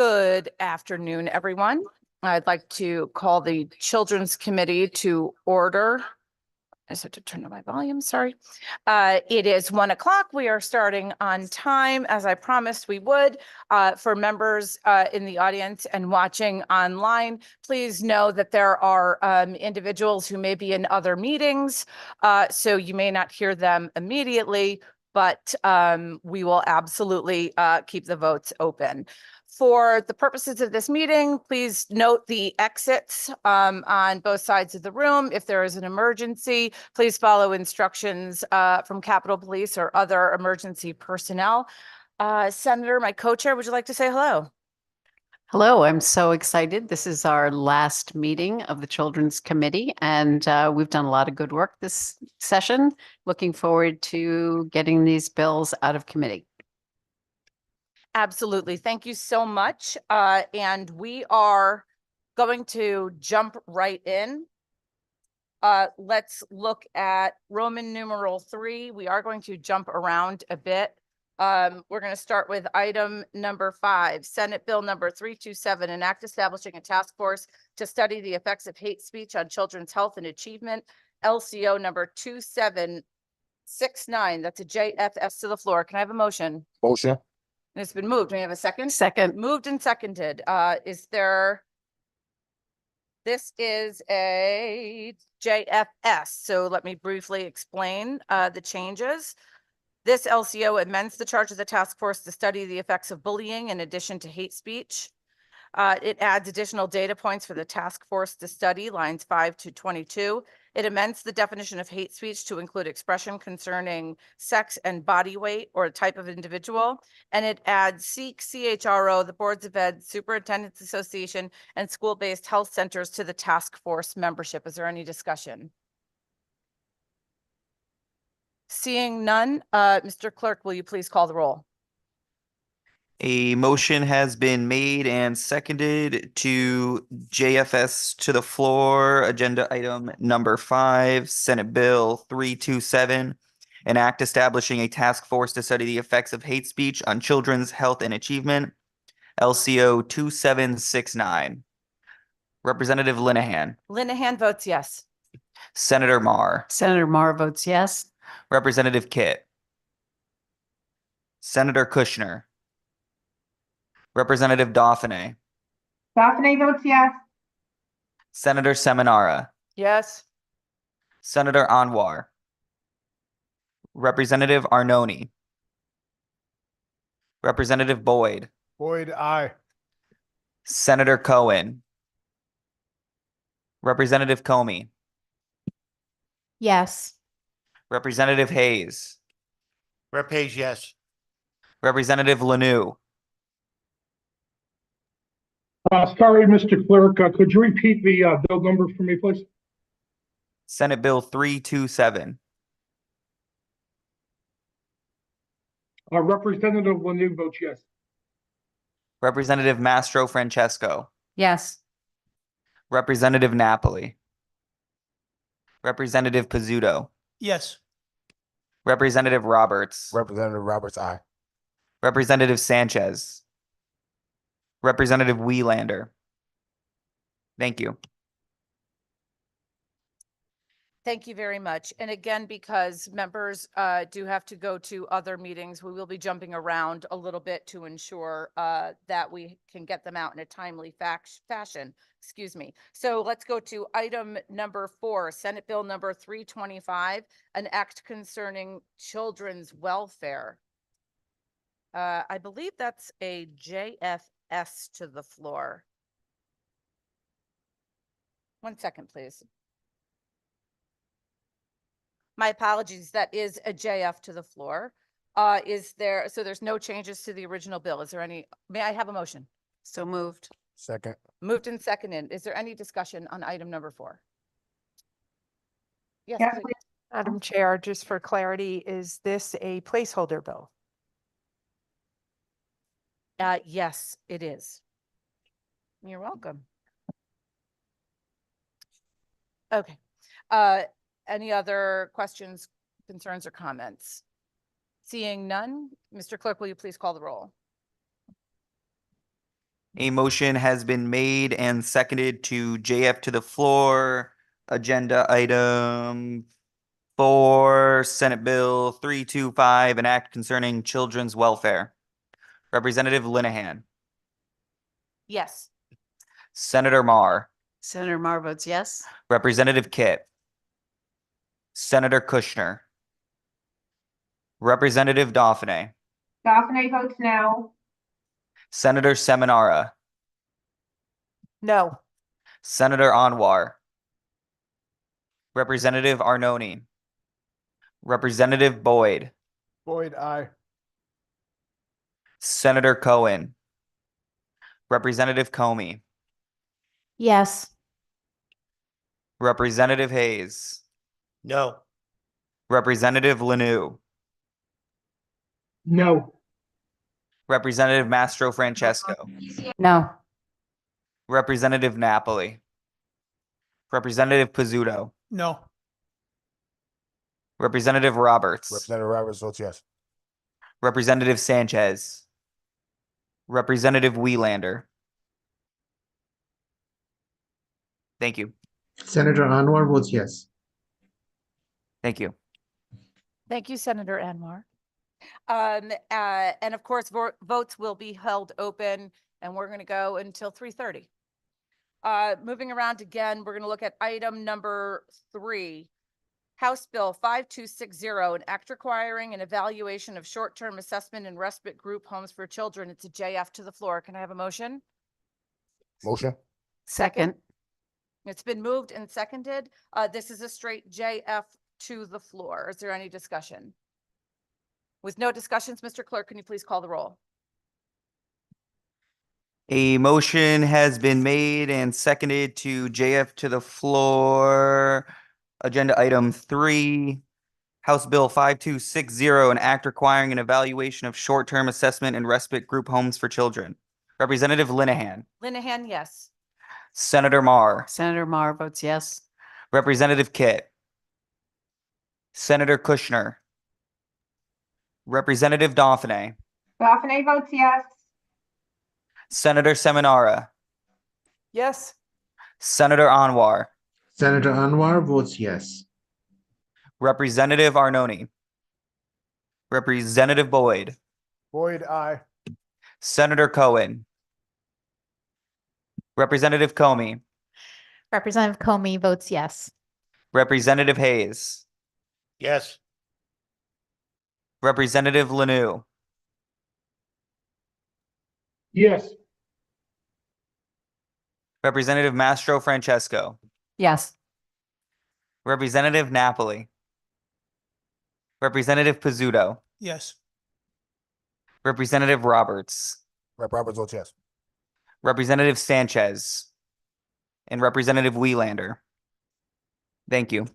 Good afternoon, everyone. I'd like to call the Children's Committee to order. I just have to turn on my volume, sorry. It is 1 o'clock. We are starting on time, as I promised we would. For members in the audience and watching online, please know that there are individuals who may be in other meetings, so you may not hear them immediately, but we will absolutely keep the votes open. For the purposes of this meeting, please note the exits on both sides of the room. If there is an emergency, please follow instructions from Capitol Police or other emergency personnel. Senator, my co-chair, would you like to say hello? Hello, I'm so excited. This is our last meeting of the Children's Committee, and we've done a lot of good work this session. Looking forward to getting these bills out of committee. Absolutely. Thank you so much. And we are going to jump right in. Let's look at Roman numeral 3. We are going to jump around a bit. We're going to start with item number 5, Senate Bill number 327, an act establishing a task force to study the effects of hate speech on children's health and achievement, LCO number 2769. That's a JFS to the floor. Can I have a motion? Motion. And it's been moved. Do we have a second? Second. Moved and seconded. This is a JFS. So let me briefly explain the changes. This LCO amends the charge of the task force to study the effects of bullying in addition to hate speech. It adds additional data points for the task force to study, lines 5 to 22. It amends the definition of hate speech to include expression concerning sex and body weight or type of individual. And it adds SEEK, CHRO, the Boards of Ed, Superintendents Association, and school-based health centers to the task force membership. Is there any discussion? Seeing none, Mr. Clerk, will you please call the roll? A motion has been made and seconded to JFS to the floor. Agenda item number 5, Senate Bill 327, an act establishing a task force to study the effects of hate speech on children's health and achievement, LCO 2769. Representative Linehan. Linehan votes yes. Senator Marr. Senator Marr votes yes. Representative Kitt. Senator Kushner. Representative Dauphinais. Dauphinais votes yes. Senator Seminara. Yes. Senator Anwar. Representative Arnone. Representative Boyd. Boyd, aye. Senator Cohen. Representative Comey. Yes. Representative Hayes. Rep. Hayes, yes. Representative Lanou. Sorry, Mr. Clerk, could you repeat the bill number for me, please? Senate Bill 327. Representative Lanou votes yes. Representative Mastro Francesco. Yes. Representative Napoli. Representative Pizzuto. Yes. Representative Roberts. Representative Roberts, aye. Representative Sanchez. Representative Wielander. Thank you. Thank you very much. And again, because members do have to go to other meetings, we will be jumping around a little bit to ensure that we can get them out in a timely fashion. Excuse me. So let's go to item number 4, Senate Bill number 325, an act concerning children's welfare. I believe that's a JFS to the floor. 1 second, please. My apologies, that is a JF to the floor. So there's no changes to the original bill. Is there any, may I have a motion? So moved. Second. Moved and seconded. Is there any discussion on item number 4? Yes, Yes, please. Madam Chair, just for clarity, is this a placeholder bill? Yes, it is. You're welcome. Okay. Any other questions, concerns, or comments? Seeing none, Mr. Clerk, will you please call the roll? A motion has been made and seconded to JF to the floor, agenda item 4, Senate Bill 325, an act concerning children's welfare. Representative Linehan, Yes. Senator Marr, Senator Mar votes yes. Representative Kit, Senator Kushner, Representative Dauphiné, Dauphiné votes no. Senator Seminara, No. Senator Anwar, Representative Arnone, Representative Boyd, Boyd, aye. Senator Cohen, Representative Comey, Yes. Representative Hayes, No. Representative Lanu, No. Representative Mastro Francesco, No. Representative Napoli, Representative Pizzuto, No. Representative Roberts, Representative Roberts votes yes. Representative Sanchez, Representative Wieland. Thank you. Senator Anwar votes yes. Thank you. Thank you, Senator Anwar. And of course, votes will be held open and we're going to go until 3:30. Moving around again, we're going to look at item number 3. House Bill 5260, an act requiring an evaluation of short-term assessment and respite group homes for children. It's a JF to the floor. Can I have a motion? Motion. Second. It's been moved and seconded. This is a straight JF to the floor. Is there any discussion? With no discussions, Mr. Clerk, can you please call the roll? A motion has been made and seconded to JF to the floor. Agenda item 3, House Bill 5260, an act requiring an evaluation of short-term assessment and respite group homes for children. Representative Linehan, Linehan, yes. Senator Marr, Senator Mar votes yes. Representative Kit, Senator Kushner, Representative Dauphiné, Dauphiné votes yes. Senator Seminara, Yes. Senator Anwar, Senator Anwar votes yes. Representative Arnone, Representative Boyd, Boyd, aye. Senator Cohen, Representative Comey, Representative Comey votes yes. Representative Hayes, Yes. Representative Lanu, Yes. Representative Mastro Francesco, Yes. Representative Napoli, Representative Pizzuto, Yes. Representative Roberts, Rep. Roberts votes yes. Representative Sanchez, and Representative Wieland. Thank you.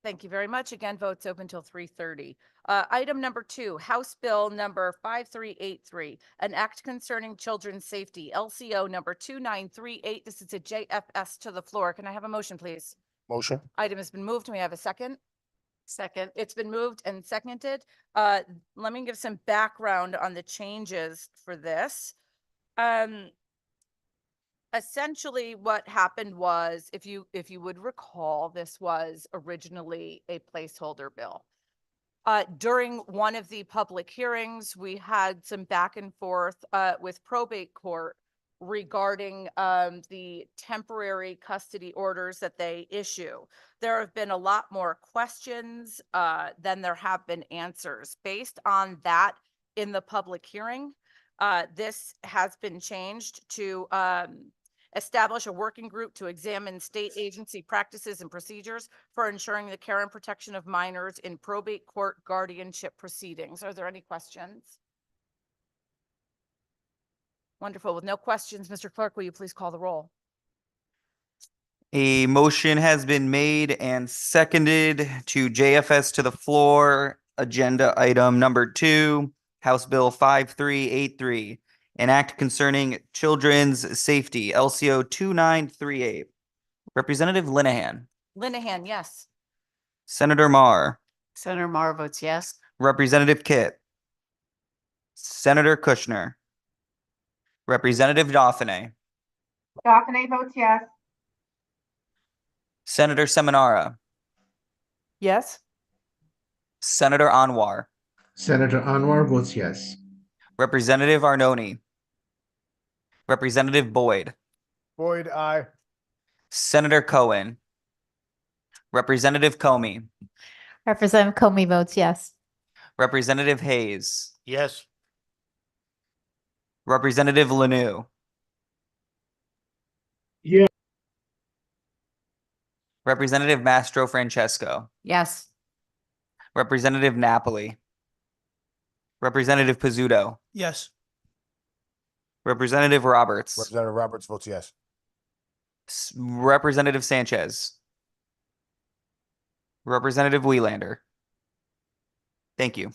Thank you very much. Again, votes open till 3:30. Item number 2, House Bill number 5383, an act concerning children's safety, LCO number 2938. This is a JFS to the floor. Can I have a motion, please? Motion. Item has been moved. Can we have a second? Second. It's been moved and seconded. Let me give some background on the changes for this. Essentially what happened was, if you would recall, this was originally a placeholder bill. During one of the public hearings, we had some back and forth with probate court regarding the temporary custody orders that they issue. There have been a lot more questions than there have been answers. Based on that, in the public hearing, this has been changed to establish a working group to examine state agency practices and procedures for ensuring the care and protection of minors in probate court guardianship proceedings. Are there any questions? Wonderful. With no questions, Mr. Clerk, will you please call the roll? A motion has been made and seconded to JFS to the floor. Agenda item number 2, House Bill 5383, an act concerning children's safety, LCO 2938. Representative Linehan, Linehan, yes. Senator Marr, Senator Mar votes yes. Representative Kit, Senator Kushner, Representative Dauphiné, Dauphiné votes yes. Senator Seminara, Yes. Senator Anwar, Senator Anwar votes yes. Representative Arnone, Representative Boyd, Boyd, aye. Senator Cohen, Representative Comey, Representative Comey votes yes. Representative Hayes, Yes. Representative Lanu, Yeah. Representative Mastro Francesco, Yes. Representative Napoli, Representative Pizzuto, Yes. Representative Roberts, Representative Roberts votes yes. Representative Sanchez, Representative Welander. Thank you.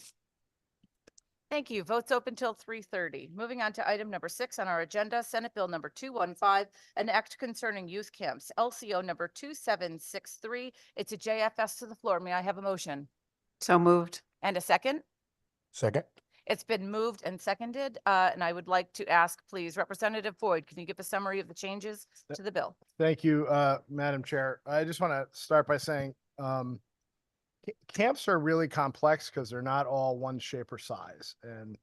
Thank you. Votes open till 3:30. Moving on to item number 6 on our agenda, Senate Bill number 215, an act concerning youth camps, LCO number 2763. It's a JFS to the floor. May I have a motion? So moved. And a second? Second. It's been moved and seconded, and I would like to ask, please, Representative Boyd, can you give a summary of the changes to the bill? Thank you, Madam Chair. I just want to start by saying camps are really complex because they're not all one shape or size. And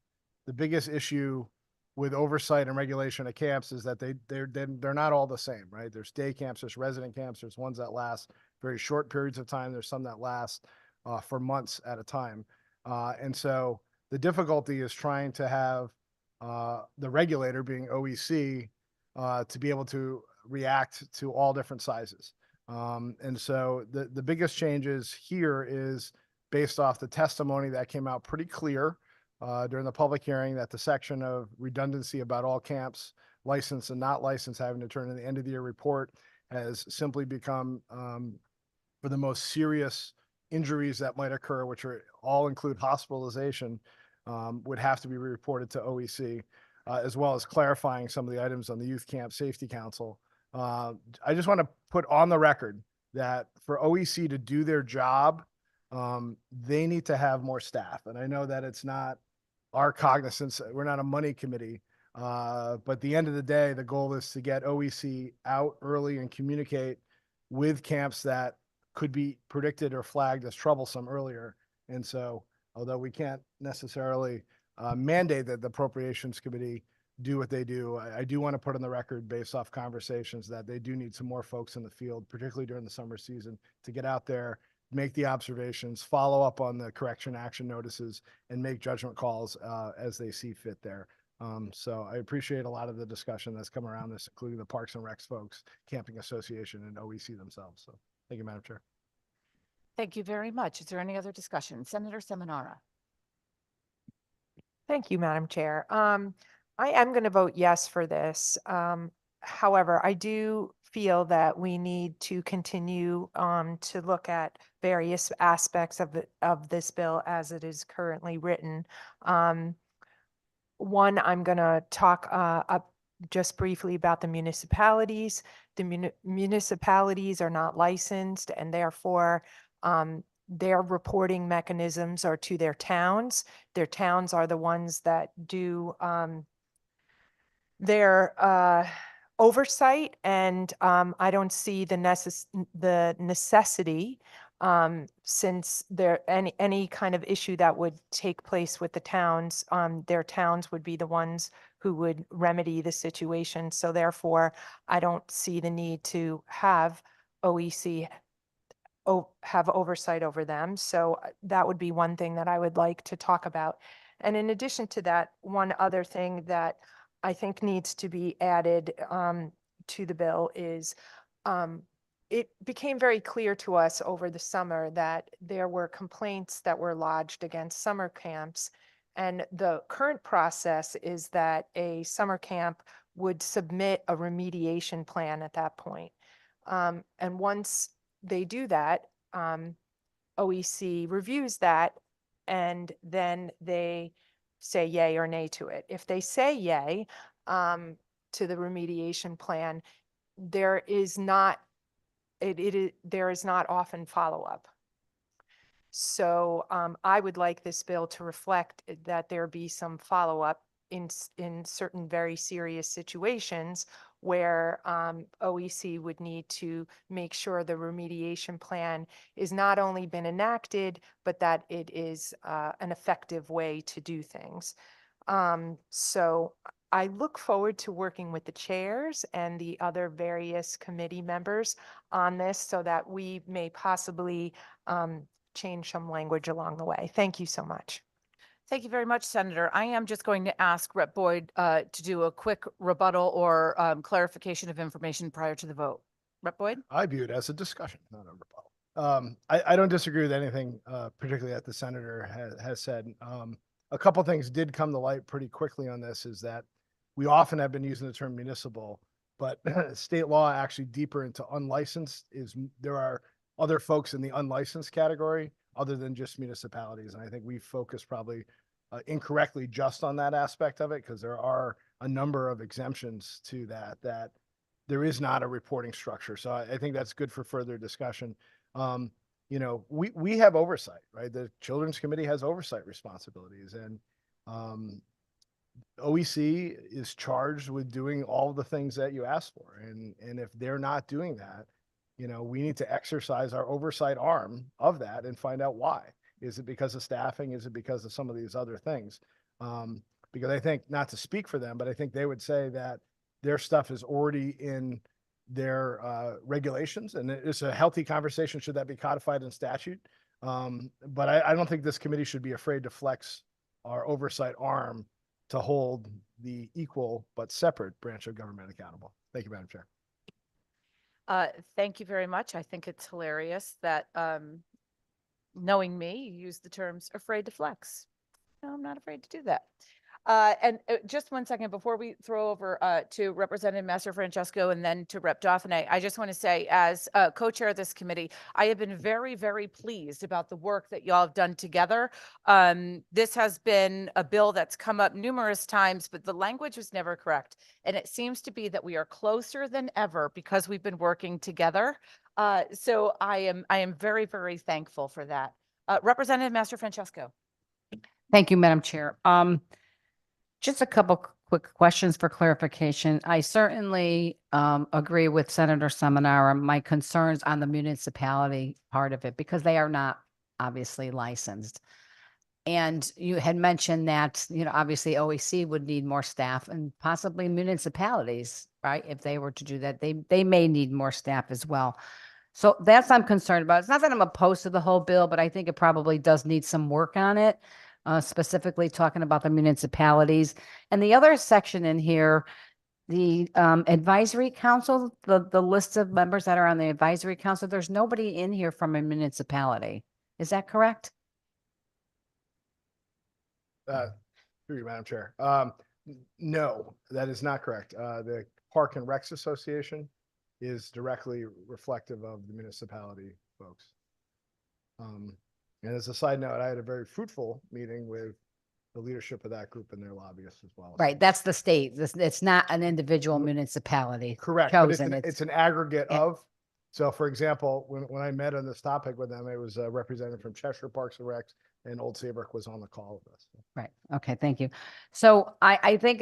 the biggest issue with oversight and regulation of camps is that they're not all the same, right? There's day camps, there's resident camps, there's ones that last very short periods of time. There's some that last for months at a time. And so the difficulty is trying to have the regulator, being OEC, to be able to react to all different sizes. And so the biggest changes here is based off the testimony that came out pretty clear during the public hearing, that the section of redundancy about all camps, licensed and not licensed, having to turn in the end of the year report has simply become for the most serious injuries that might occur, which are all include hospitalization, would have to be reported to OEC, as well as clarifying some of the items on the Youth Camp Safety Council. I just want to put on the record that for OEC to do their job, they need to have more staff. And I know that it's not our cognizance, we're not a money committee, but at the end of the day, the goal is to get OEC out early and communicate with camps that could be predicted or flagged as troublesome earlier. And so, although we can't necessarily mandate that the Appropriations Committee do what they do, I do want to put on the record, based off conversations, that they do need some more folks in the field, particularly during the summer season, to get out there, make the observations, follow up on the correction action notices, and make judgment calls as they see fit there. So I appreciate a lot of the discussion that's come around this, including the Parks and Recs folks, Camping Association, and OEC themselves. So thank you, Madam Chair. Thank you very much. Is there any other discussion? Senator Seminara. Thank you, Madam Chair. I am going to vote yes for this. However, I do feel that we need to continue to look at various aspects of this bill as it is currently written. One, I'm going to talk up just briefly about the municipalities. The municipalities are not licensed, and therefore their reporting mechanisms are to their towns. Their towns are the ones that do their oversight, and I don't see the necessity, since there any kind of issue that would take place with the towns, their towns would be the ones who would remedy the situation. So therefore, I don't see the need to have OEC have oversight over them. So that would be one thing that I would like to talk about. And in addition to that, one other thing that I think needs to be added to the bill is it became very clear to us over the summer that there were complaints that were lodged against summer camps. And the current process is that a summer camp would submit a remediation plan at that point. And once they do that, OEC reviews that, and then they say yay or nay to it. If they say yay to the remediation plan, there is not often follow-up. So I would like this bill to reflect that there be some follow-up in certain very serious situations where OEC would need to make sure the remediation plan is not only been enacted, but that it is an effective way to do things. So I look forward to working with the chairs and the other various committee members on this so that we may possibly change some language along the way. Thank you so much. Thank you very much, Senator. I am just going to ask Rep. Boyd to do a quick rebuttal or clarification of information prior to the vote. Rep. Boyd? I view it as a discussion, not a rebuttal. I don't disagree with anything, particularly that the senator has said. A couple things did come to light pretty quickly on this is that we often have been using the term municipal, but state law actually deeper into unlicensed there are other folks in the unlicensed category other than just municipalities. And I think we focus probably incorrectly just on that aspect of it because there are a number of exemptions to that there is not a reporting structure. So I think that's good for further discussion. You know, we have oversight, right? The Children's Committee has oversight responsibilities, and OEC is charged with doing all the things that you asked for. And if they're not doing that, you know, we need to exercise our oversight arm of that and find out why. Is it because of staffing? Is it because of some of these other things? Because I think, not to speak for them, but I think they would say that their stuff is already in their regulations, and it's a healthy conversation. Should that be codified in statute? But I don't think this committee should be afraid to flex our oversight arm to hold the equal but separate branch of government accountable. Thank you, Madam Chair. Thank you very much. I think it's hilarious that knowing me, you use the terms afraid to flex. No, I'm not afraid to do that. And just 1 second before we throw over to Representative Master Francesco and then to Rep. Dauphiné, I just want to say, as co-chair of this committee, I have been very, very pleased about the work that y'all have done together. This has been a bill that's come up numerous times, but the language was never correct. And it seems to be that we are closer than ever because we've been working together. So I am very, very thankful for that. Representative Master Francesco. Thank you, Madam Chair. Just a couple quick questions for clarification. I certainly agree with Senator Seminara, my concerns on the municipality part of it, because they are not obviously licensed. And you had mentioned that, you know, obviously OEC would need more staff and possibly municipalities, right? If they were to do that, they may need more staff as well. So that's what I'm concerned about. It's not that I'm opposed to the whole bill, but I think it probably does need some work on it. Specifically talking about the municipalities. And the other section in here, the advisory council, the list of members that are on the advisory council, there's nobody in here from a municipality. Is that correct? Through you, Madam Chair. No, that is not correct. The Park and Recs Association is directly reflective of the municipality folks. And as a side note, I had a very fruitful meeting with the leadership of that group and their lobbyists as well. Right, that's the state. It's not an individual municipality. Correct. But chosen. it's an aggregate Yeah. of. So for example, when I met on this topic with them, it was a representative from Cheshire Parks and Recs, and Old Saybrook was on the call with us. Right. Okay. Thank you. So I think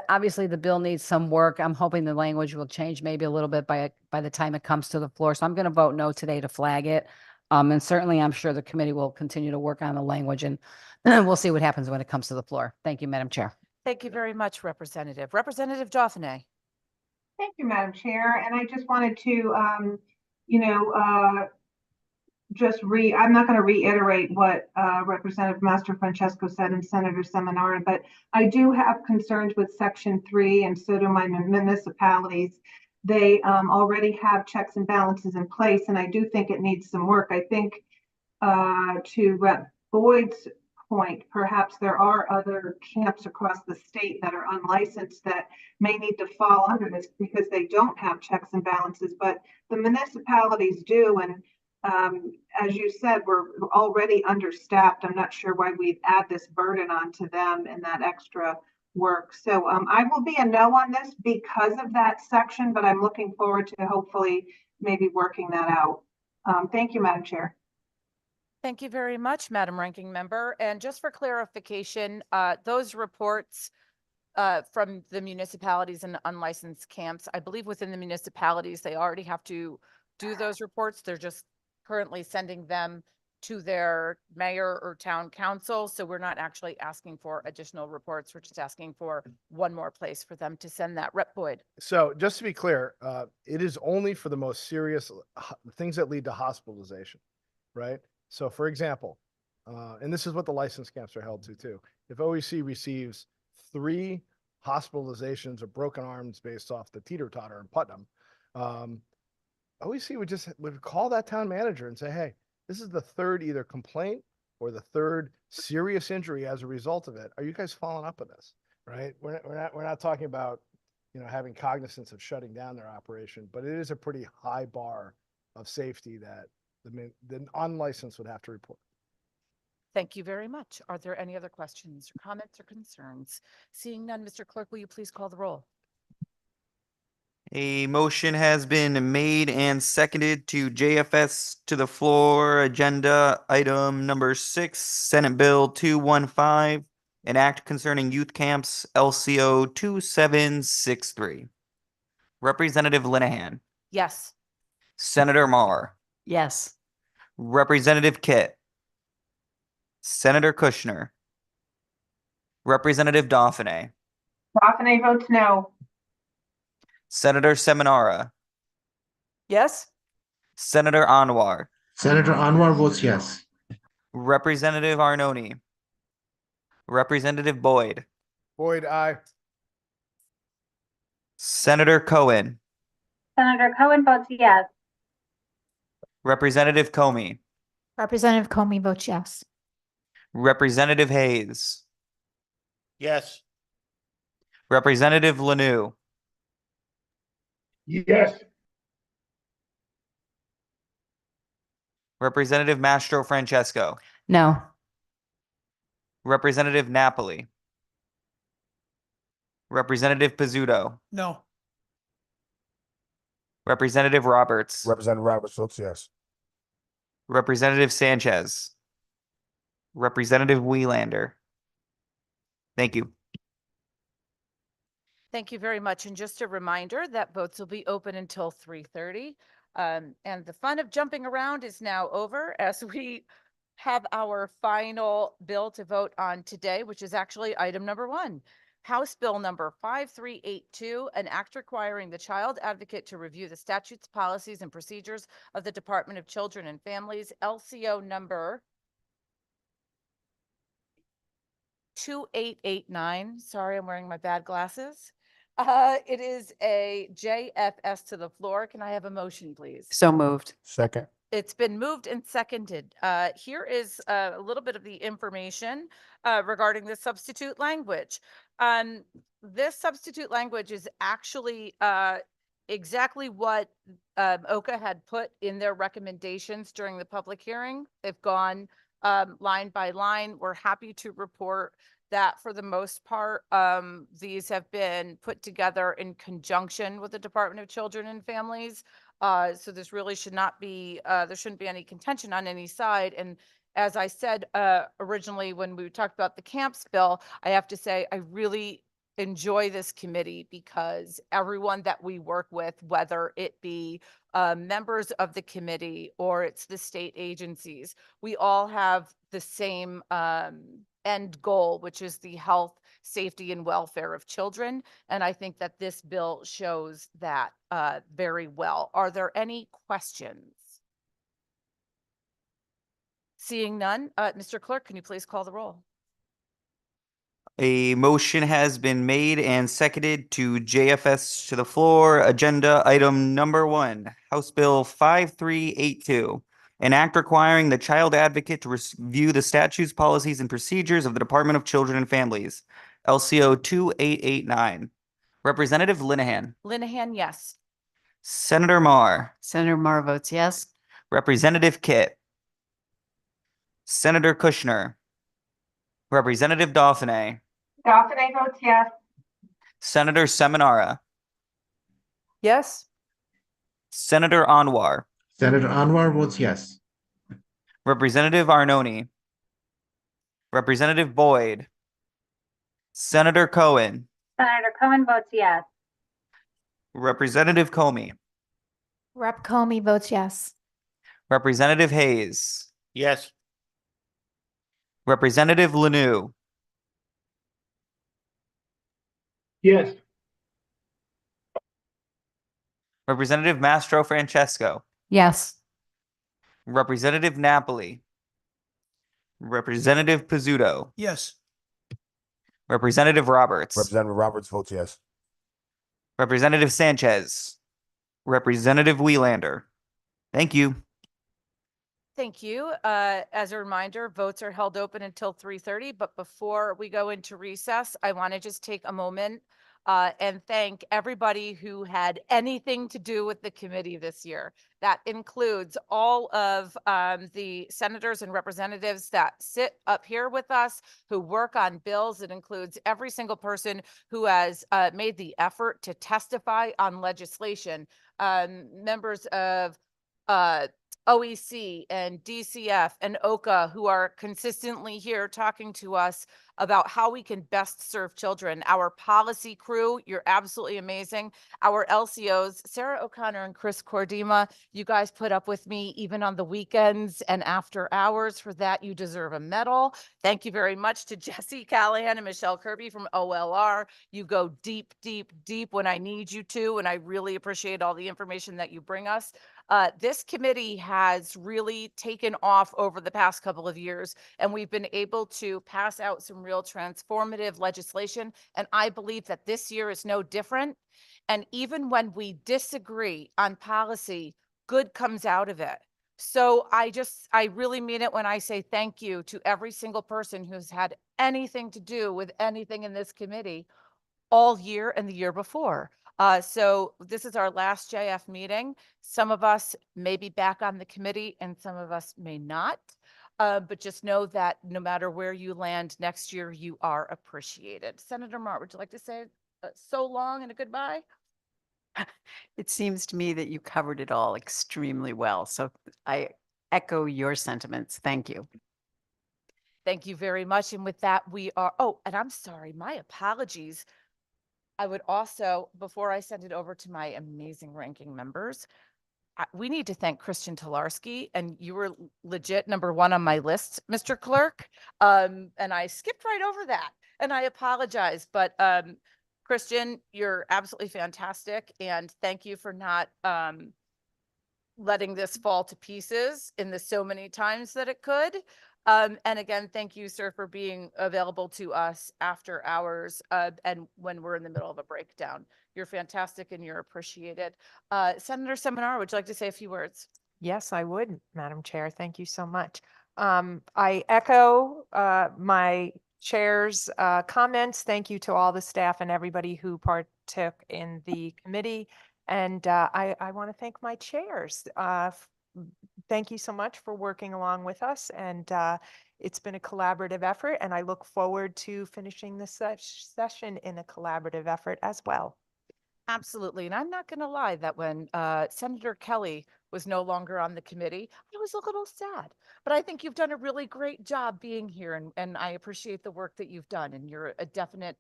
obviously the bill needs some work. I'm hoping the language will change maybe a little bit by the time it comes to the floor. So I'm going to vote no today to flag it. And certainly I'm sure the committee will continue to work on the language, and we'll see what happens when it comes to the floor. Thank you, Madam Chair. Thank you very much, Representative. Representative Dauphiné. Thank you, Madam Chair. And I just wanted to, I'm not going to reiterate what Representative Master Francesco said and Senator Seminara, but I do have concerns with Section 3, and so do my municipalities. They already have checks and balances in place, and I do think it needs some work. I think to Rep. Boyd's point, perhaps there are other camps across the state that are unlicensed that may need to fall under this because they don't have checks and balances, but the municipalities do. And as you said, we're already understaffed. I'm not sure why we'd add this burden onto them and that extra work. So I will be a no on this because of that section, but I'm looking forward to hopefully maybe working that out. Thank you, Madam Chair. Thank you very much, Madam Ranking Member. And just for clarification, those reports from the municipalities and unlicensed camps. I believe within the municipalities, they already have to do those reports. They're just currently sending them to their mayor or town council. So we're not actually asking for additional reports. We're just asking for one more place for them to send that. Rep. Boyd. So just to be clear, it is only for the most serious things that lead to hospitalization, right? So for example, and this is what the license camps are held to too. If OEC receives 3 hospitalizations or broken arms based off the teeter-totter in Putnam, OEC would call that town manager and say, hey, this is the 3rd either complaint or the 3rd serious injury as a result of it. Are you guys following up on this? Right? We're not talking about, having cognizance of shutting down their operation, but it is a pretty high bar of safety that the unlicensed would have to report. Thank you very much. Are there any other questions or comments or concerns? Seeing none, Mr. Clerk, will you please call the roll? A motion has been made and seconded to JFS to the floor. Agenda item number 6, Senate Bill 215, an act concerning youth camps, LCO 2763. Representative Linehan, Yes. Senator Marr, Yes. Representative Kit, Senator Kushner, Representative Dauphiné, Dauphiné votes no. Senator Seminara, Yes? Senator Anwar, Senator Anwar votes yes. Representative Arnone, Representative Boyd, Boyd, aye. Senator Cohen, Senator Cohen votes yes. Representative Comey, Representative Comey votes yes. Representative Hayes, Yes. Representative Lanou, Yes. Representative Mastro Francesco, No. Representative Napoli, Representative Pizzuto, No. Representative Roberts, Representative Roberts votes yes. Representative Sanchez, Representative Wieland. Thank you. Thank you very much. And just a reminder that votes will be open until 3:30. And the fun of jumping around is now over as we have our final bill to vote on today, which is actually item number 1. House Bill number 5382, an act requiring the child advocate to review the statutes, policies, and procedures of the Department of Children and Families, LCO number 2889. Sorry, I'm wearing my bad glasses. It is a JFS to the floor. Can I have a motion, please? So moved. Second. It's been moved and seconded. Here is a little bit of the information regarding the substitute language. This substitute language is actually exactly what OCA had put in their recommendations during the public hearing. They've gone line by line. We're happy to report that for the most part, these have been put together in conjunction with the Department of Children and Families. So this really should not be, there shouldn't be any contention on any side. And as I said originally, when we talked about the camps bill, I have to say, I really enjoy this committee because everyone that we work with, whether it be members of the committee or it's the state agencies, we all have the same end goal, which is the health, safety, and welfare of children. And I think that this bill shows that very well. Are there any questions? Seeing none, Mr. Clerk, can you please call the roll? A motion has been made and seconded to JFS to the floor. Agenda item number 1, House Bill 5382, an act requiring the child advocate to review the statutes, policies, and procedures of the Department of Children and Families, LCO 2889. Representative Linehan, Linehan, yes. Senator Marr, Senator Marr votes yes. Representative Kit, Senator Kushner, Representative Dauphiné, Dauphiné votes yes. Senator Seminara, Yes? Senator Anwar, Senator Anwar votes yes. Representative Arnone, Representative Boyd, Senator Cohen, Senator Cohen votes yes. Representative Comey, Rep. Comey votes yes. Representative Hayes, Yes. Representative Lanu, Yes. Representative Mastro Francesco, Yes. Representative Napoli, Representative Pizzuto, Yes. Representative Roberts, Representative Roberts votes yes. Representative Sanchez, Representative Welander. Thank you. Thank you. As a reminder, votes are held open until 3:30, but before we go into recess, I want to just take a moment and thank everybody who had anything to do with the committee this year. That includes all of the senators and representatives that sit up here with us, who work on bills. It includes every single person who has made the effort to testify on legislation, members of OEC and DCF and OCA, who are consistently here talking to us about how we can best serve children. Our policy crew, you're absolutely amazing. Our LCOs, Sarah O'Connor and Chris Cordima, you guys put up with me even on the weekends and after hours. For that, you deserve a medal. Thank you very much to Jesse Callahan and Michelle Kirby from OLR. You go deep, deep, deep when I need you to, and I really appreciate all the information that you bring us. This committee has really taken off over the past couple of years, and we've been able to pass out some real transformative legislation. And I believe that this year is no different. And even when we disagree on policy, good comes out of it. So I really mean it when I say thank you to every single person who's had anything to do with anything in this committee all year and the year before. So this is our last JF meeting. Some of us may be back on the committee and some of us may not. But just know that no matter where you land next year, you are appreciated. Senator Martin, would you like to say so long and a goodbye? It seems to me that you covered it all extremely well. So I echo your sentiments. Thank you. Thank you very much. And with that, we are, oh, and I'm sorry, my apologies. I would also, before I send it over to my amazing ranking members, we need to thank Christian Tolarski, and you were legit #1 on my list, Mr. Clerk. And I skipped right over that, and I apologize. But Christian, you're absolutely fantastic, and thank you for not letting this fall to pieces in the so many times that it could. And again, thank you, sir, for being available to us after hours and when we're in the middle of a breakdown. You're fantastic and you're appreciated. Senator Seminar, would you like to say a few words? Yes, I would, Madam Chair. Thank you so much. I echo my chair's comments. Thank you to all the staff and everybody who partook in the committee. And I want to thank my chairs. Thank you so much for working along with us. And it's been a collaborative effort, and I look forward to finishing this session in a collaborative effort as well. Absolutely. And I'm not going to lie that when Senator Kelly was no longer on the committee, I was a little sad. But I think you've done a really great job being here, and I appreciate the work that you've done. And you're a definite,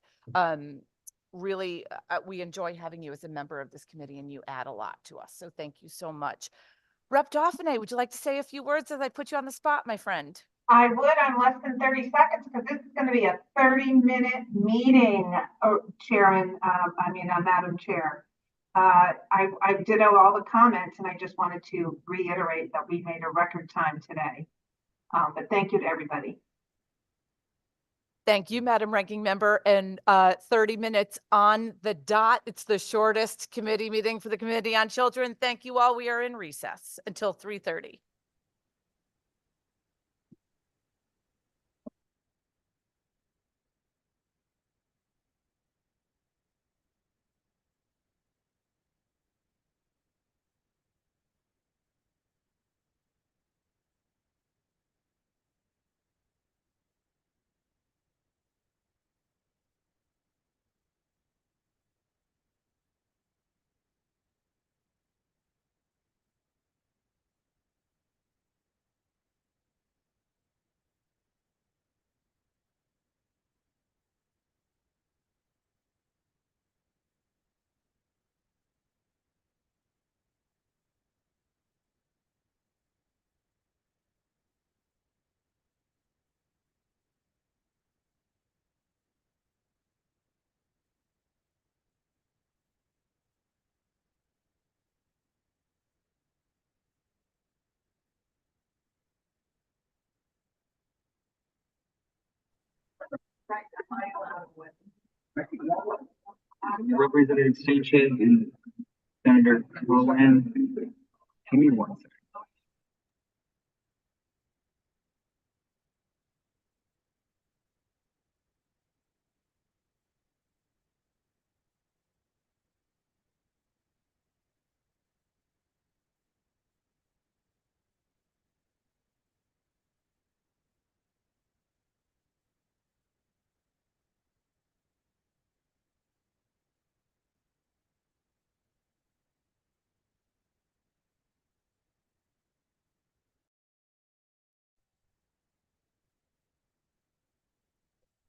really, we enjoy having you as a member of this committee, and you add a lot to us. So thank you so much. Rep. Dauphiné, would you like to say a few words as I put you on the spot, my friend? I would on less than 30 seconds because this is going to be a 30-minute meeting, Madam Chair. I ditto all the comments, and I just wanted to reiterate that we made a record time today. But thank you to everybody. Thank you, Madam Ranking Member. And 30 minutes on the dot. It's the shortest committee meeting for the Committee on Children. Thank you all. We are in recess until 3:30. Representative Sanchez and Senator Cohen. Give me one second.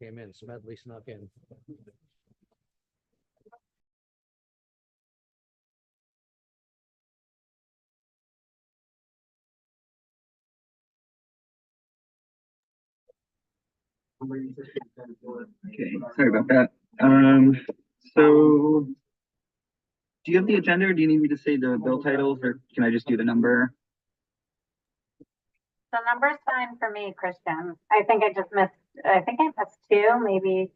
Came in, Smedley snuck in. Okay, sorry about that. So do you have the agenda or do you need me to say the bill titles or can I just do the number? The number's fine for me, Christian. I think I missed two, maybe.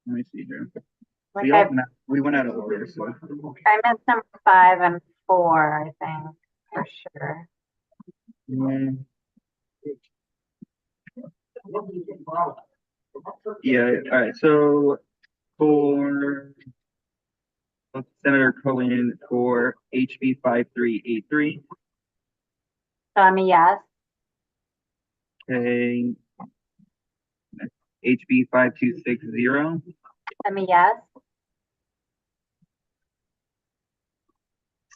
Let me see here. Like We went out of order, so. I missed number 5 and 4, I think, for sure. Yeah, all right, so for Senator Cohen for HB 5383, So I'm a yes. okay. HB 5260, I'm a yes.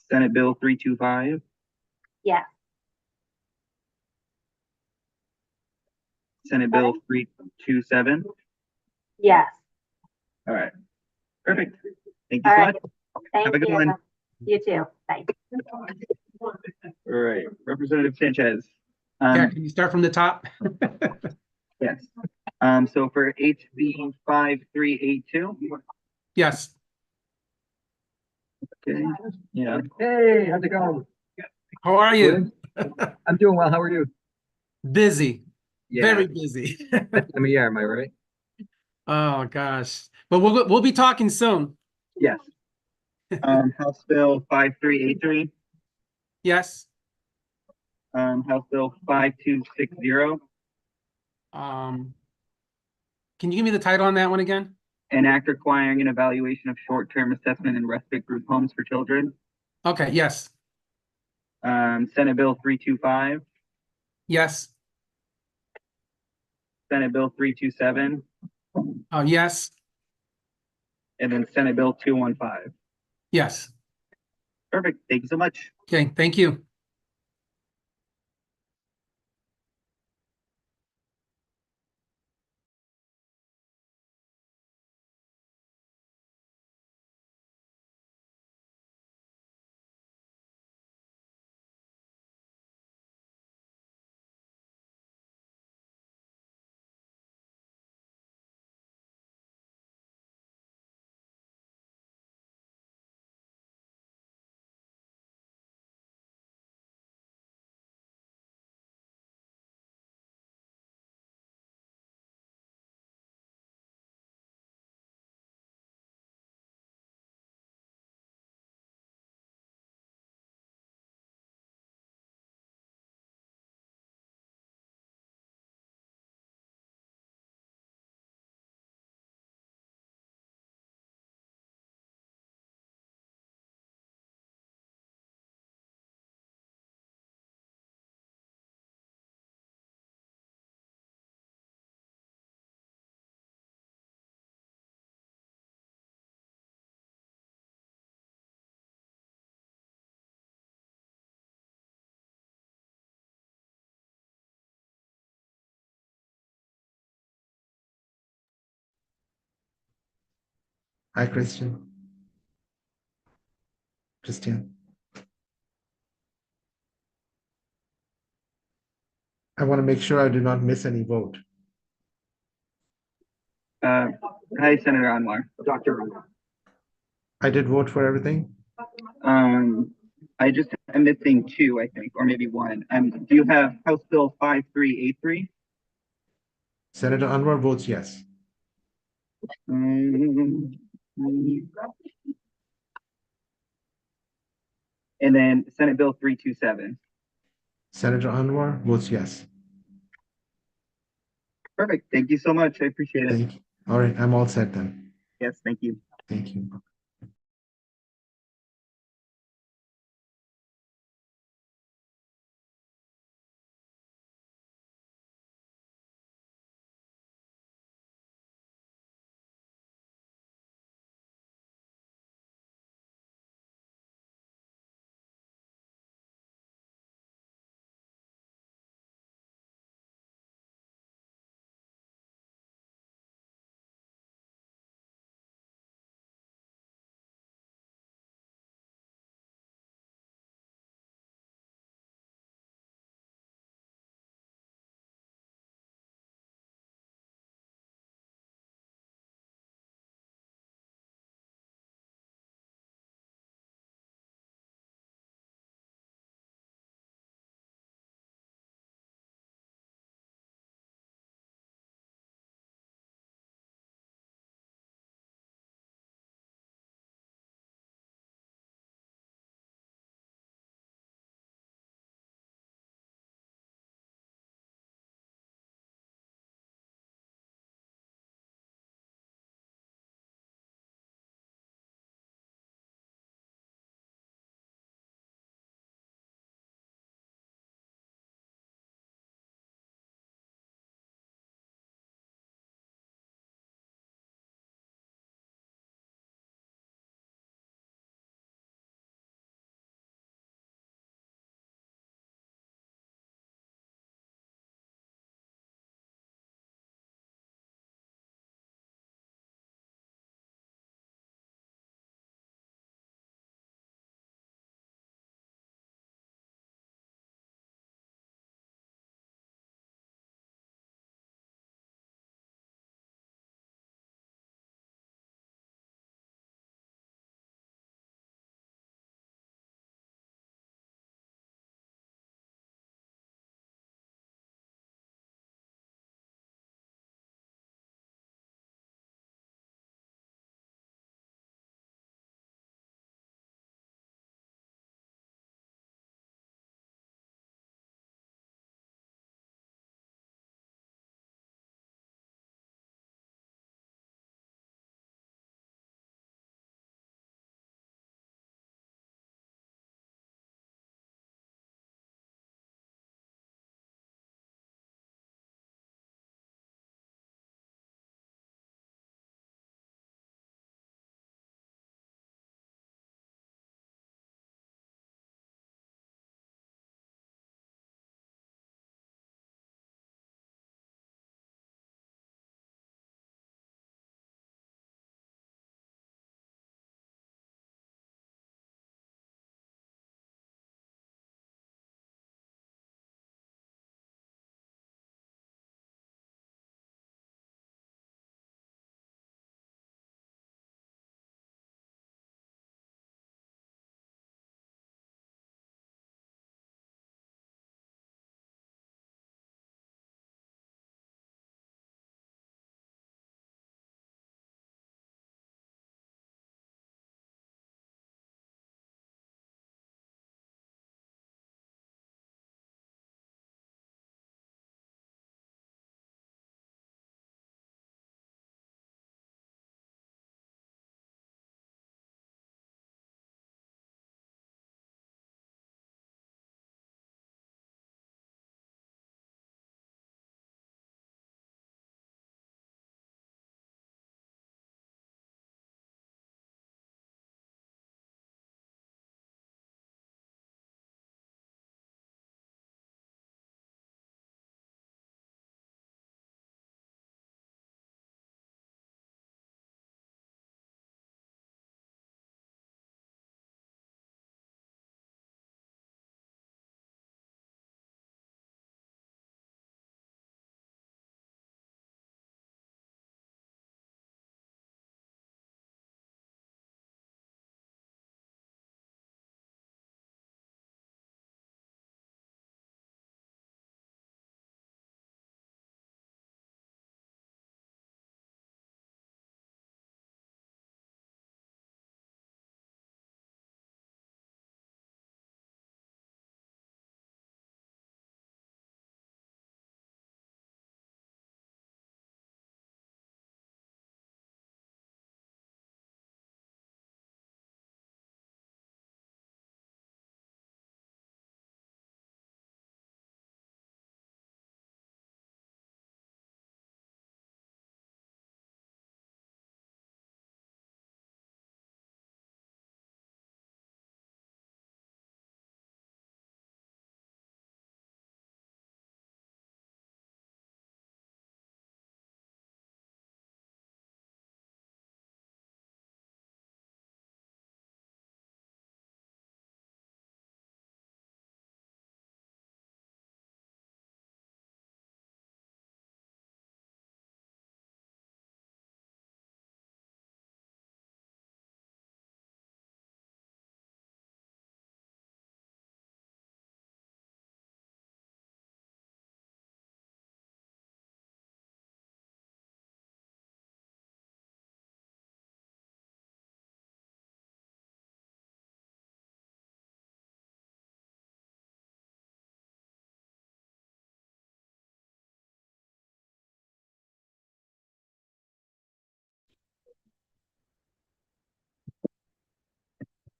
Senate Bill 325, Yes. Senate Bill 327. Yes. All right, perfect. Thank you All so right. much. Thank Have a good you. one. You too. Bye. All right, Representative Sanchez. Can you start from the top? Yes. So for HB 5382. Yes. Okay. Yeah. Hey, how's it going? How are you? I'm doing well. How are you? Busy. Yeah. Very busy. Time of year, am I right? Oh gosh. But we'll be talking soon. Yes. House Bill 5383. Yes. House Bill 5260. Can you give me the title on that one again? An act requiring an evaluation of short-term assessment and respite group homes for children. Okay, yes. Senate Bill 325. Yes. Senate Bill 327. Yes. And then Senate Bill 215. Yes. Perfect. Thank you so much. Okay, thank you. Hi, Christian. Christian. I want to make sure I do not miss any vote. Hi, Senator Anwar. Dr. Anwar. I did vote for everything. I'm missing 2, I think, or maybe 1. Do you have House Bill 5383? Senator Anwar votes yes. And then Senate Bill 327. Senator Anwar votes yes. Perfect. Thank you so much. I appreciate it. Thank you. All right, I'm all set then. Yes, thank you. Thank you.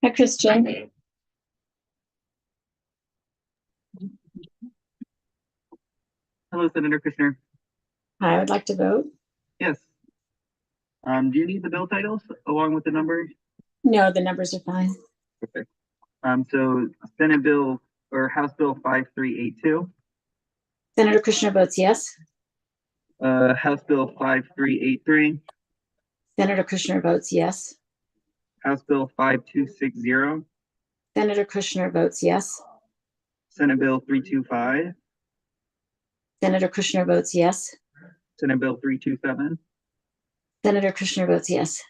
Hi, Christian. Hello, Senator Kushner. I would like to vote. Yes. Do you need the bill titles along with the number? No, the numbers are fine. Perfect. So Senate Bill or House Bill 5382, Senator Kushner votes yes. House Bill 5383, Senator Kushner votes yes. House Bill 5260, Senator Kushner votes yes. Senate Bill 325, Senator Kushner votes yes. Senate Bill 327, Senator Kushner votes yes.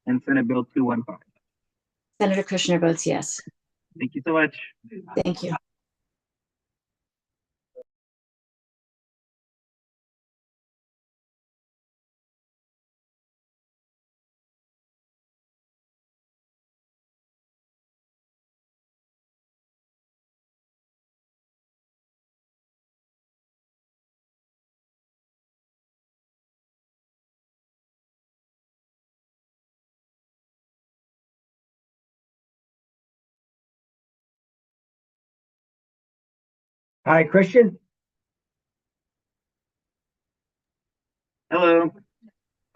and Senate Bill 215. Senator Kushner votes yes. Thank you so much. Thank you. Hi, Christian. Hello.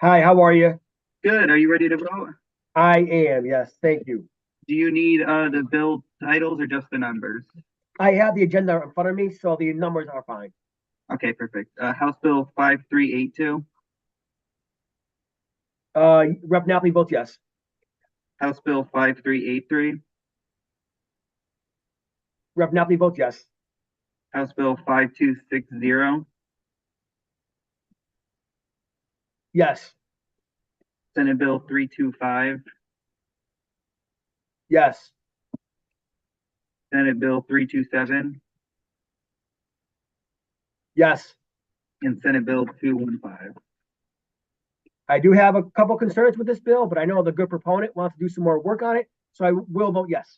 Hi, how are you? Good. Are you ready to vote? I am, yes, thank you. Do you need the bill titles or just the numbers? I have the agenda in front of me, so the numbers are fine. Okay, perfect. House Bill 5382, Rep. Napoli votes yes. House Bill 5383, Rep. Napoli votes yes. House Bill 5260, Yes, Senate Bill 325, yes, Senate Bill 327, yes. and Senate Bill 215. I do have a couple concerns with this bill, but I know the good proponent wants to do some more work on it, so I will vote yes.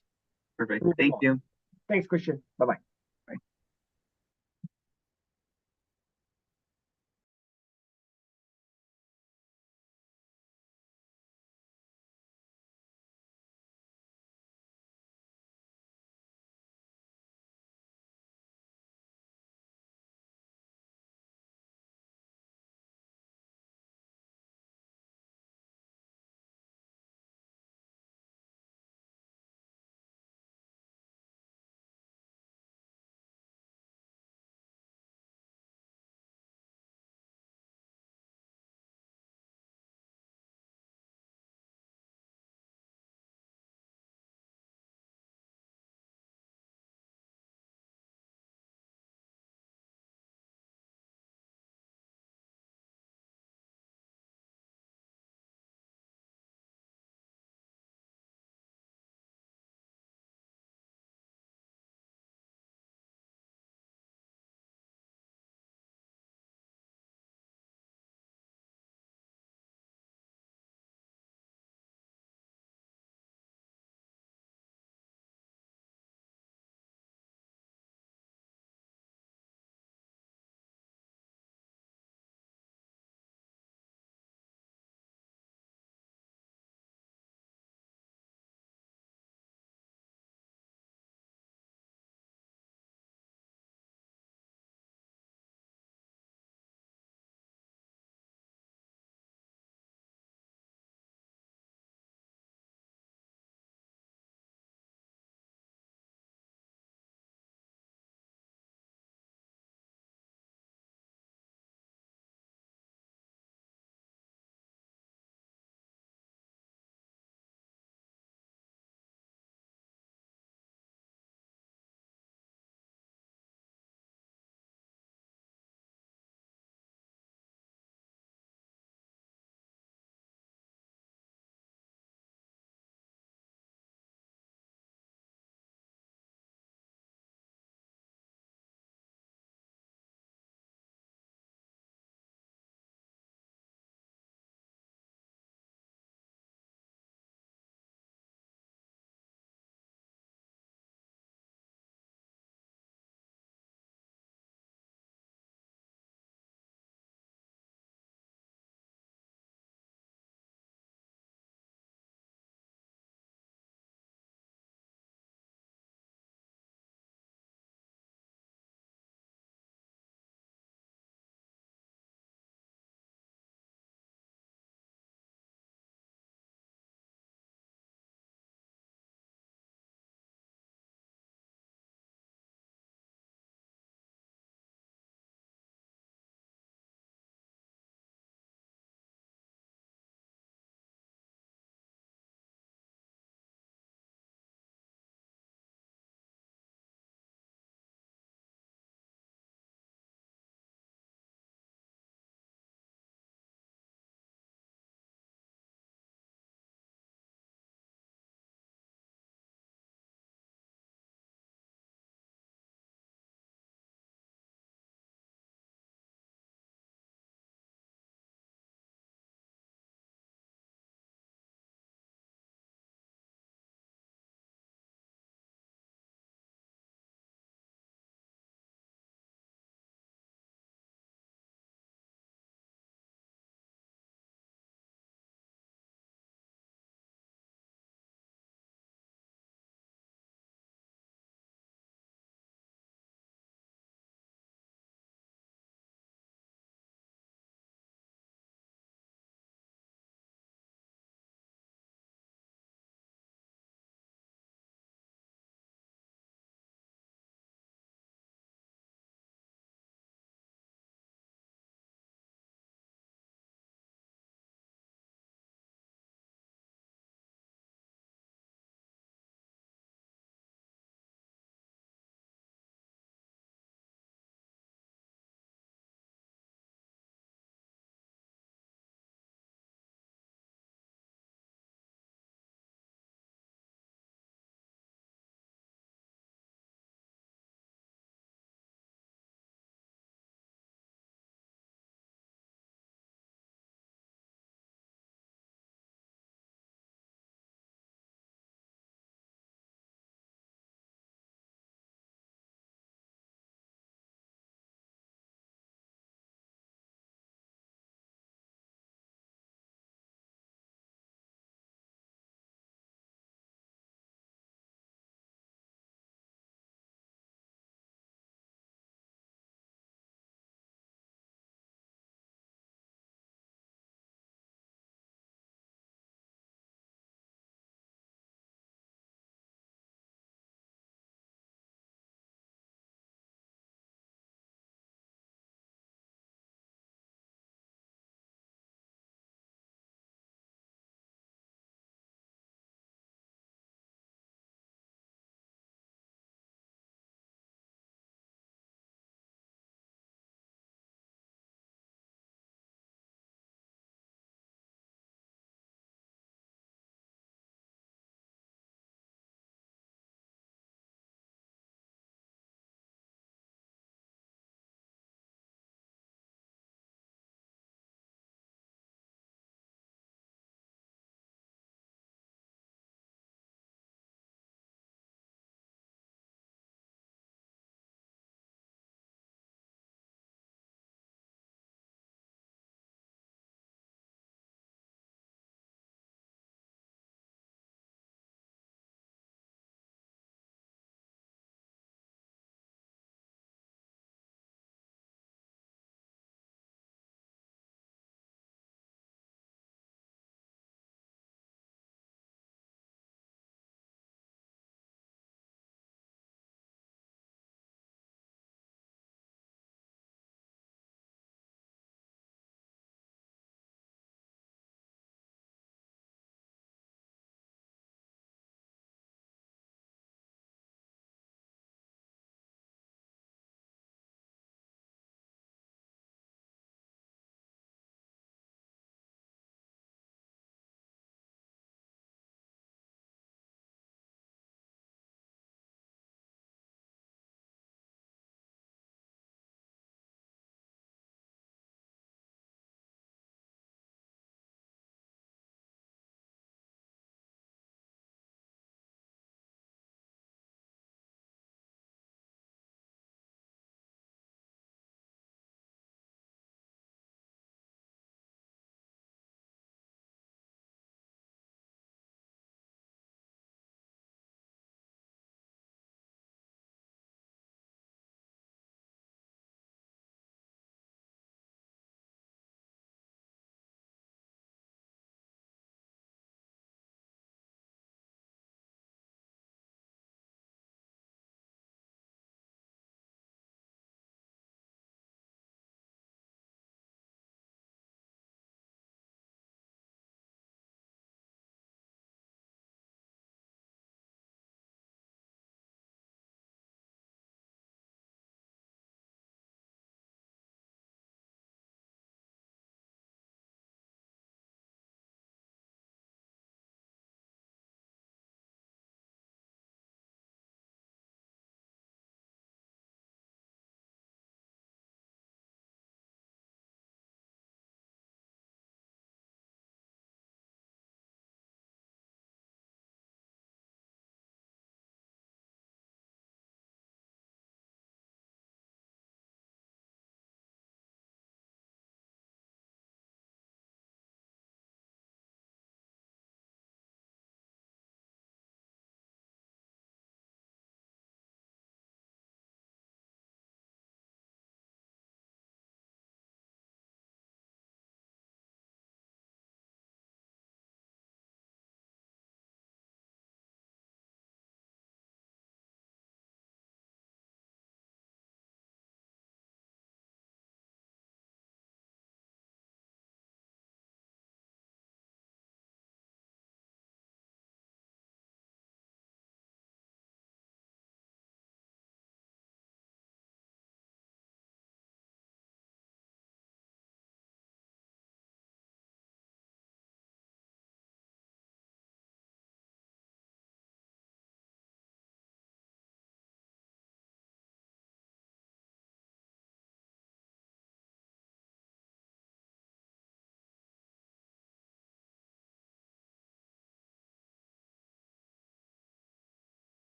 Perfect. Thank you. Thanks, Christian. Bye-bye.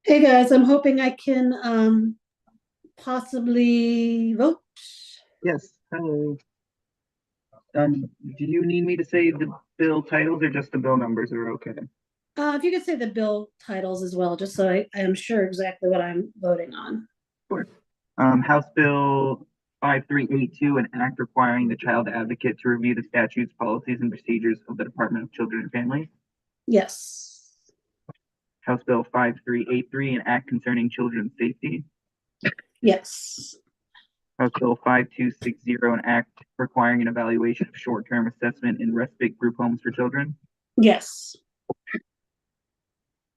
Hey guys, I'm hoping I can possibly vote. Yes, hello. Do you need me to say the bill titles or just the bill numbers are okay? If you could say the bill titles as well, just so I am sure exactly what I'm voting on. Sure. House Bill 5382, an act requiring the child advocate to review the statutes, policies, and procedures of the Department of Children and Families. Yes. House Bill 5383, an act concerning children's safety. Yes. House Bill 5260, an act requiring an evaluation of short-term assessment in respite group homes for children. Yes.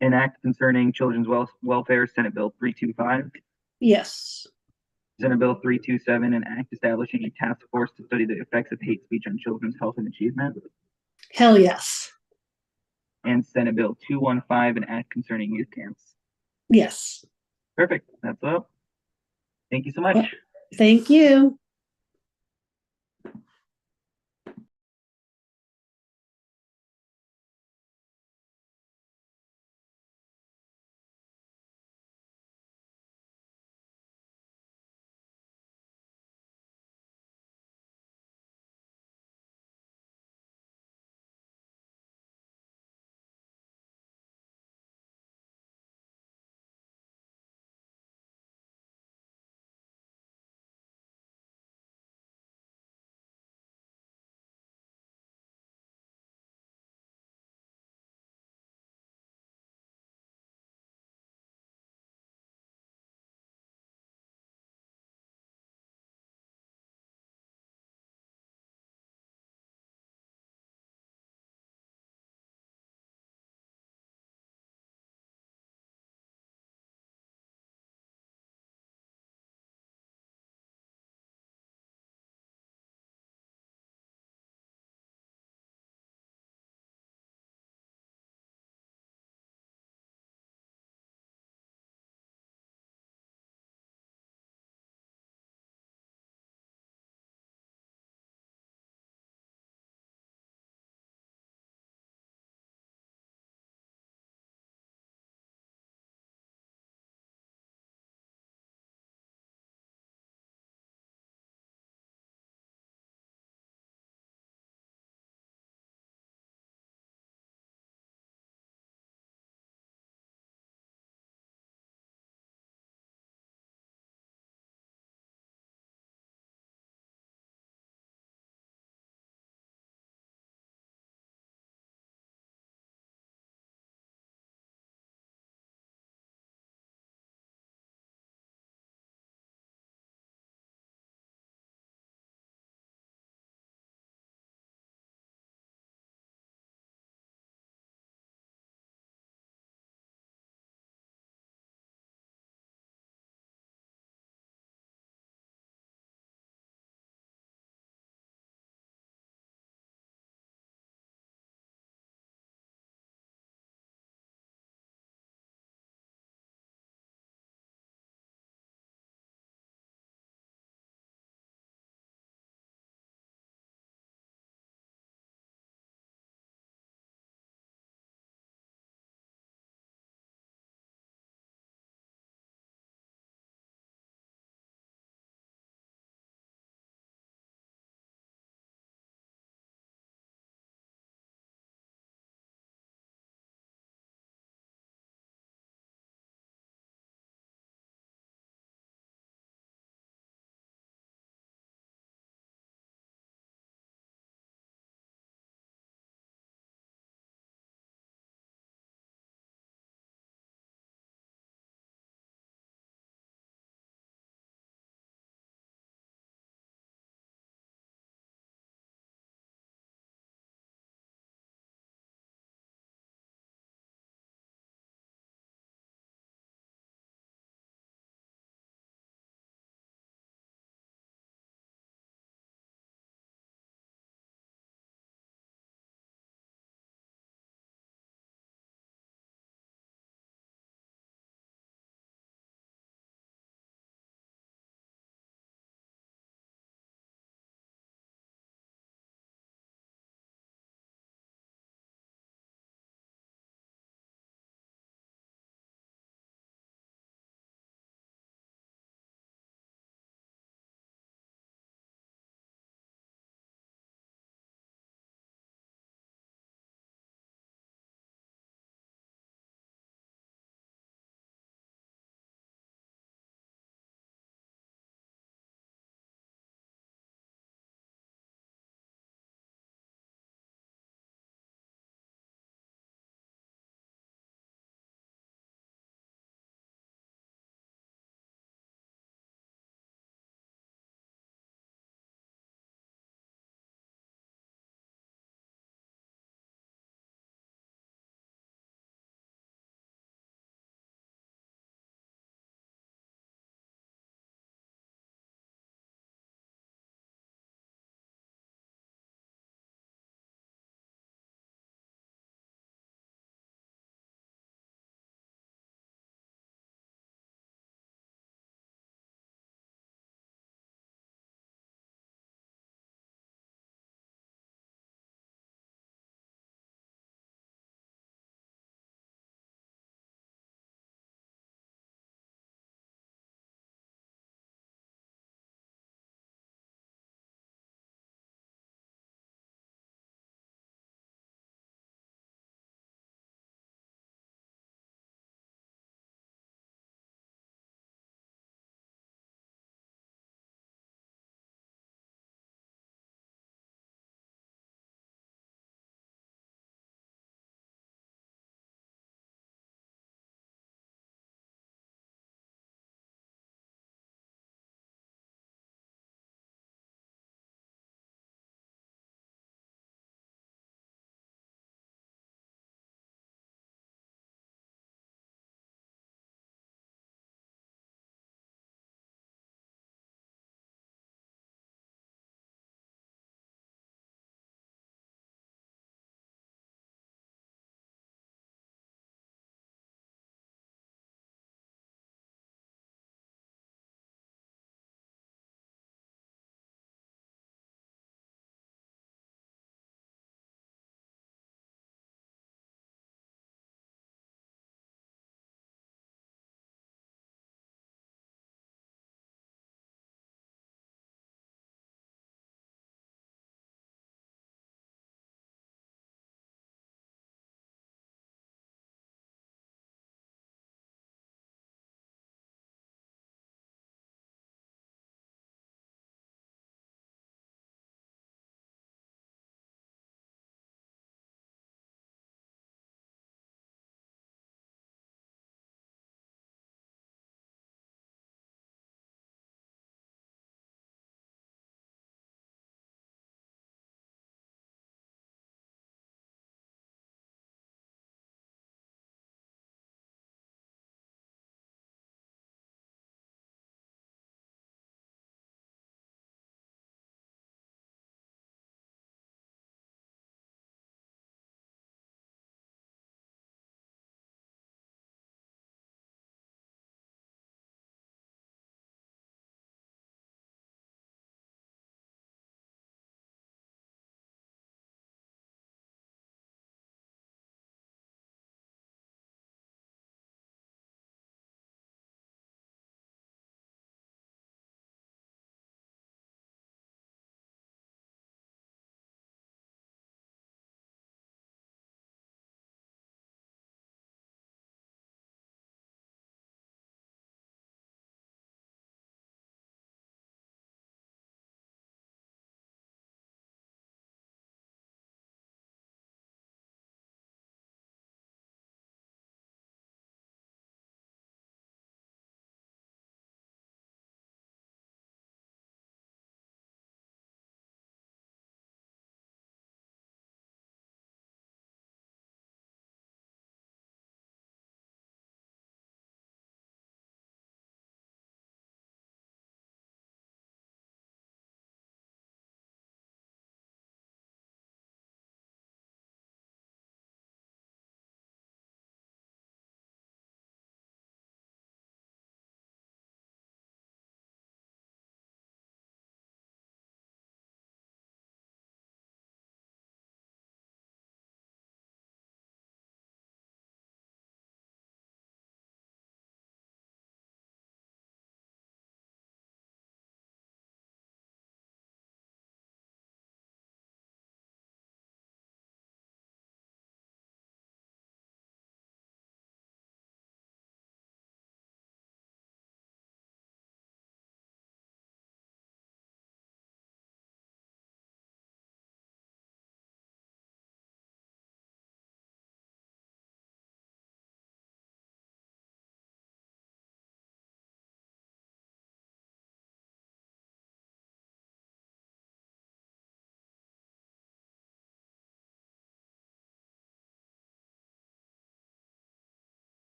An act concerning children's welfare, Senate Bill 325. Yes. Senate Bill 327, an act establishing a task force to study the effects of hate speech on children's health and achievement. Hell yes. And Senate Bill 215, an act concerning youth camps. Yes. Perfect. That's up. Thank you so much. Thank you.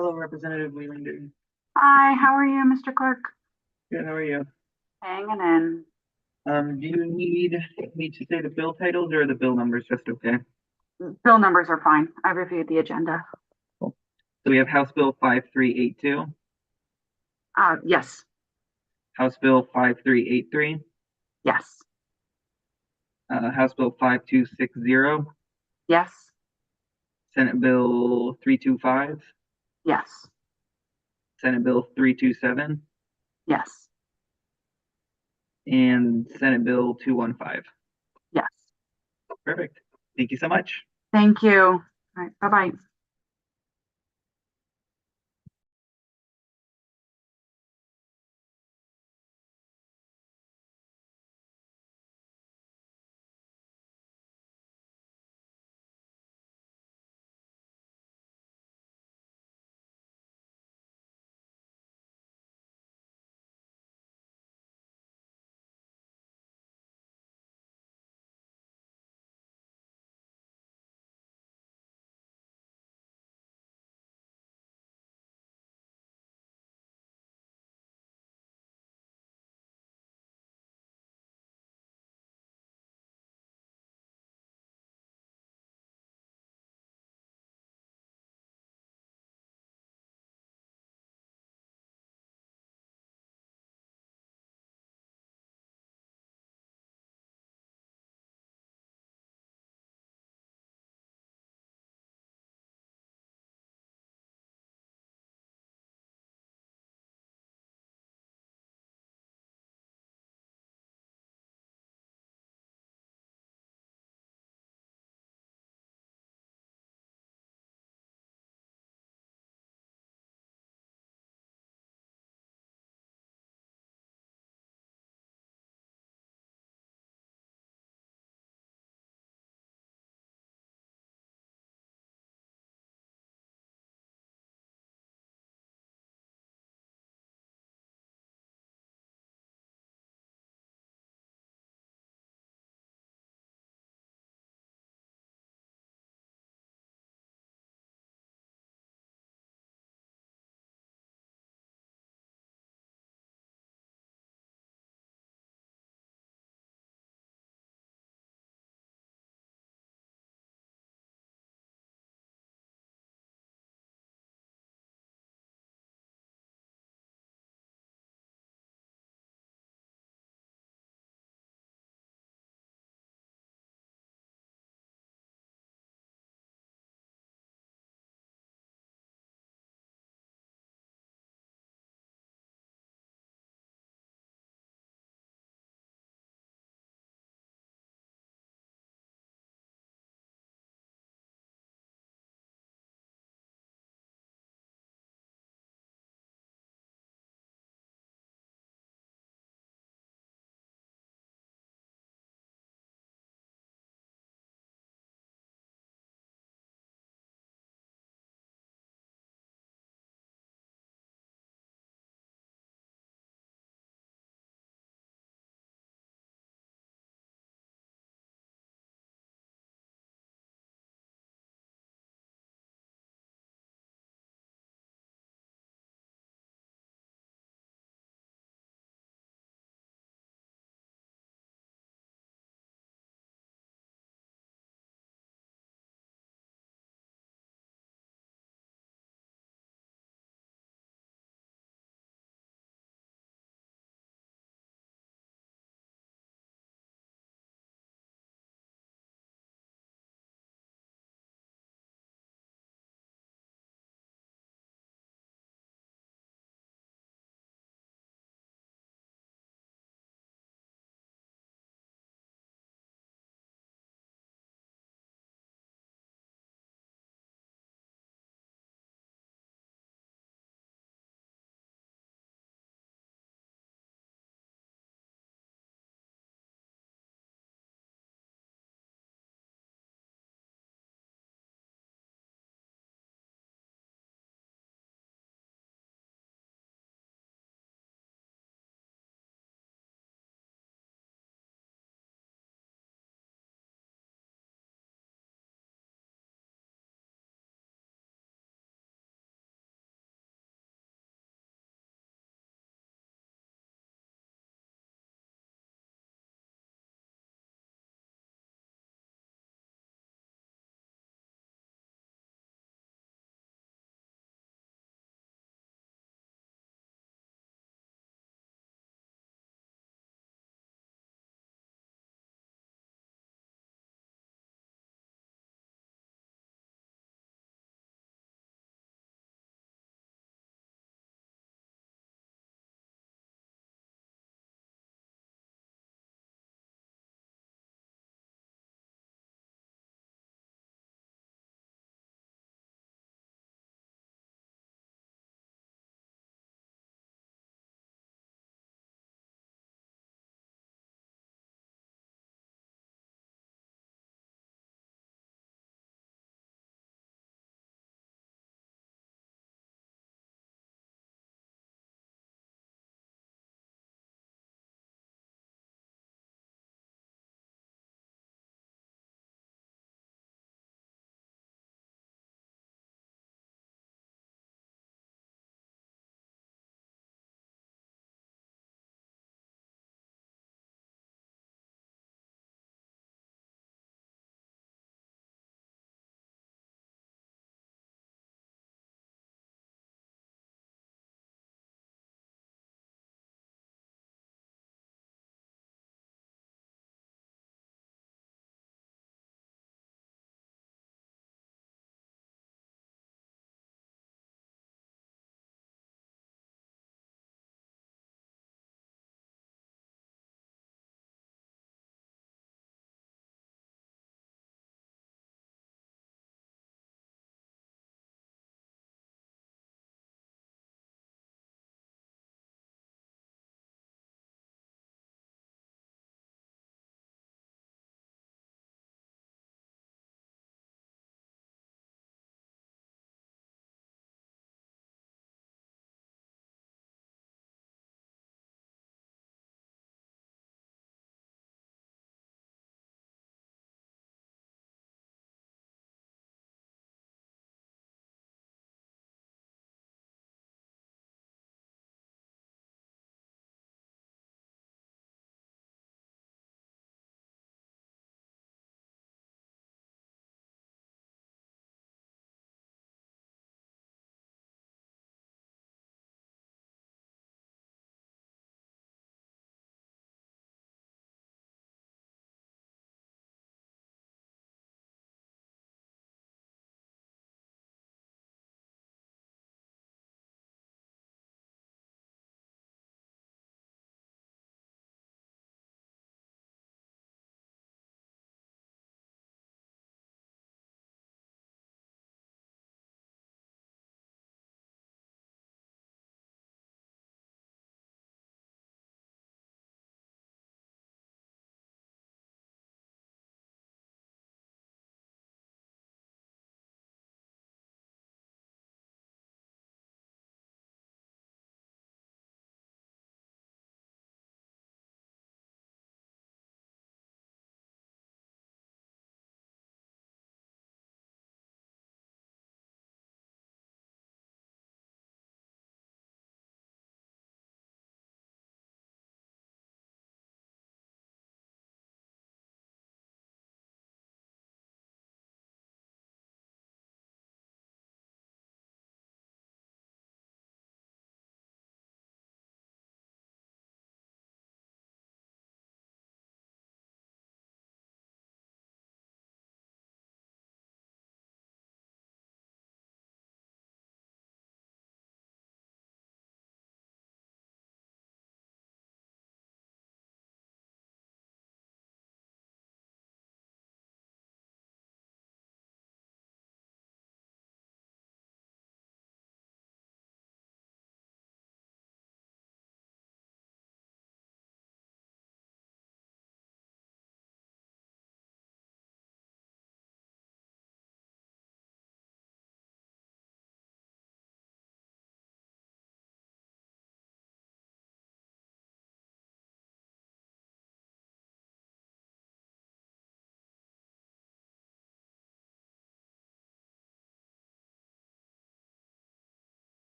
Hello, Representative Leelander. Hi, how are you, Mr. Clerk? Good, how are you? Hanging in. Do you need me to say the bill titles or the bill numbers just okay? Bill numbers are fine. I reviewed the agenda. So we have House Bill 5382, Yes, House Bill 5383, yes, House Bill 5260, yes, Senate Bill 325, yes, Senate Bill 327, yes, and Senate Bill 215. yes. Perfect. Thank you so much. Thank you. All right, bye-bye.